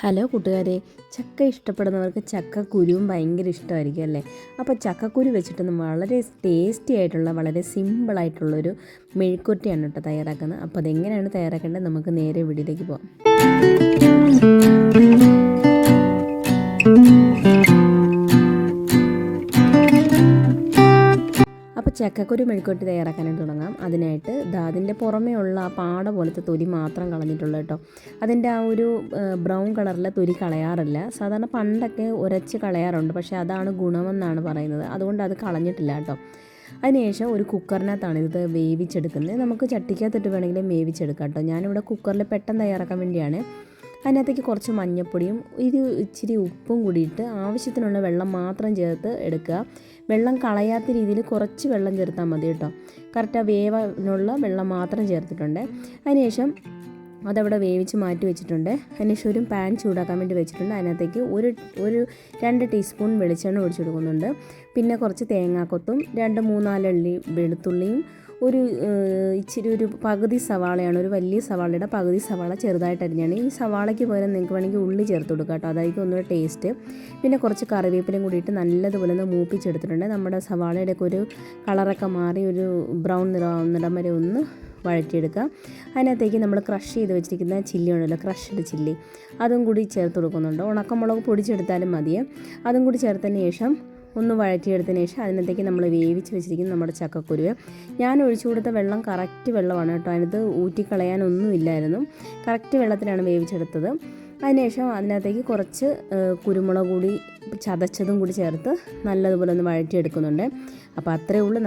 Hello കൂട്ടുകാരെ, ചക്ക ഇഷ്ടപ്പെടുന്നവർക്ക് ചക്കക്കുരുവും ഭയങ്കര ഇഷ്ടമായിരിക്കും അല്ലേ? അപ്പോൾ ചക്കക്കുരു വെച്ചിട്ടൊന്ന് വളരെ ടേസ്റ്റി ആയിട്ടുള്ള വളരെ സിമ്പിളായിട്ടുള്ളൊരു മെഴുക്കുവരട്ടിയാണ് കേട്ടോ തയ്യാറാക്കുന്നത്. അപ്പോൾ അതെങ്ങനെയാണ് തയ്യാറാക്കേണ്ടത് നമുക്ക് നേരെ വീഡിയോയിലേക്ക് പോകാം. അപ്പോൾ ചക്കക്കുരു മെഴുക്കുവരട്ടി തയ്യാറാക്കാനായിട്ട് തുടങ്ങാം. അതിനായിട്ട് അതിൻ്റെ പുറമേ ഉള്ള ആ പാട പോലത്തെ തൊലി മാത്രം കളഞ്ഞിട്ടുള്ളൂ കേട്ടോ. അതിൻ്റെ ആ ഒരു ബ്രൗൺ കളറിലെ തൊലി കളയാറില്ല. സാധാരണ പണ്ടൊക്കെ ഉരച്ച് കളയാറുണ്ട്, പക്ഷേ അതാണ് ഗുണമെന്നാണ് പറയുന്നത്. അതുകൊണ്ട് അത് കളഞ്ഞിട്ടില്ല കേട്ടോ. അതിനുശേഷം ഒരു കുക്കറിനകത്താണ് ഇത് വേവിച്ചെടുക്കുന്നത്. നമുക്ക് ചട്ടിക്കകത്തിട്ട് വേണമെങ്കിലും വേവിച്ചെടുക്കാം കേട്ടോ. ഞാനിവിടെ കുക്കറിൽ പെട്ടെന്ന് തയ്യാറാക്കാൻ വേണ്ടിയാണ്. അതിനകത്തേക്ക് കുറച്ച് മഞ്ഞൾപ്പൊടിയും ഇച്ചിരി ഉപ്പും കൂടിയിട്ട് ആവശ്യത്തിനുള്ള വെള്ളം മാത്രം ചേർത്ത് എടുക്കുക. വെള്ളം കളയാത്ത രീതിയിൽ കുറച്ച് വെള്ളം ചേർത്താൽ മതി കേട്ടോ. കറക്റ്റ് ആ വേവിനുള്ള വെള്ളം മാത്രം ചേർത്തിട്ടുണ്ട്. അതിനുശേഷം അതവിടെ വേവിച്ച് മാറ്റി വെച്ചിട്ടുണ്ട്. അതിനുശേഷം ഒരു പാൻ ചൂടാക്കാൻ വേണ്ടി വെച്ചിട്ടുണ്ട്. അതിനകത്തേക്ക് ഒരു 2 ടീസ്പൂൺ വെളിച്ചെണ്ണ ഒഴിച്ചു കൊടുക്കുന്നുണ്ട്. പിന്നെ കുറച്ച് തേങ്ങാക്കൊത്തും 2-3 അല്ലി വെളുത്തുള്ളിയും ഇച്ചിരി ഒരു പകുതി സവാളയാണ്, ഒരു വലിയ സവാളയുടെ പകുതി സവാള ചെറുതായിട്ട് അരിഞ്ഞാണ്. ഈ സവാളയ്ക്ക് പകരം നിങ്ങൾക്ക് വേണമെങ്കിൽ ഉള്ളി ചേർത്ത് കൊടുക്കുക കേട്ടോ, അതായിരിക്കും ഒന്നുകൂടെ ടേസ്റ്റ്. പിന്നെ കുറച്ച് കറിവേപ്പിലയും കൂടിയിട്ട് നല്ലതുപോലെ ഒന്ന് മൂപ്പിച്ചെടുത്തിട്ടുണ്ട്. നമ്മുടെ സവാളയുടെയൊക്കെ ഒരു കളറൊക്കെ മാറി ഒരു ബ്രൗൺ നിറം വരെ ഒന്ന് വഴറ്റിയെടുക്കുക. അതിനകത്തേക്ക് നമ്മൾ ക്രഷ് ചെയ്ത് വെച്ചിരിക്കുന്ന ചില്ലി ഉണ്ടല്ലോ, ക്രഷ്ഡ് ചില്ലി, അതും കൂടി ചേർത്ത് കൊടുക്കുന്നുണ്ട്. ഉണക്കമുളക് പൊടിച്ചെടുത്താലും മതിയെ. അതും കൂടി ചേർത്തതിന് ശേഷം ഒന്ന് വഴറ്റിയെടുത്തതിന് ശേഷം അതിനകത്തേക്ക് നമ്മൾ വേവിച്ച് വെച്ചിരിക്കുന്ന നമ്മുടെ ചക്കക്കുരുവ്, ഞാൻ ഒഴിച്ചു കൊടുത്ത വെള്ളം കറക്റ്റ് വെള്ളമാണ് കേട്ടോ. അതിനകത്ത് ഊറ്റിക്കളയാനൊന്നും ഇല്ലായിരുന്നു. കറക്റ്റ് വെള്ളത്തിലാണ് വേവിച്ചെടുത്തത്. അതിനുശേഷം അതിനകത്തേക്ക് കുറച്ച് കുരുമുളക് കൂടി ചതച്ചതും കൂടി ചേർത്ത് നല്ലതുപോലെ ഒന്ന് വഴറ്റിയെടുക്കുന്നുണ്ട്. അപ്പോൾ അത്രയേ ഉള്ളൂ,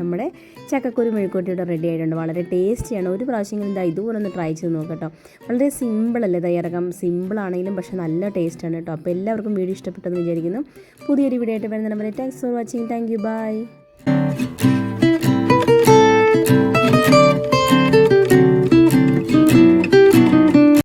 നമ്മുടെ ചക്കക്കുരു മെഴുക്കുവരട്ടിയുടെ റെഡി ആയിട്ടുണ്ട്. വളരെ ടേസ്റ്റിയാണ്. ഒരു പ്രാവശ്യമെങ്കിലും ഇതുപോലെ ഒന്ന് ട്രൈ ചെയ്ത് നോക്കട്ടോ. വളരെ സിമ്പിളല്ലേ തയ്യാറാക്കാം. സിമ്പിളാണെങ്കിലും പക്ഷേ നല്ല ടേസ്റ്റാണ് കേട്ടോ. അപ്പോൾ എല്ലാവർക്കും വീഡിയോ ഇഷ്ടപ്പെട്ടെന്ന് വിചാരിക്കുന്നു. പുതിയൊരു വീഡിയോ ആയിട്ട് വരുന്ന number. Thanks for watching. Thank you. By.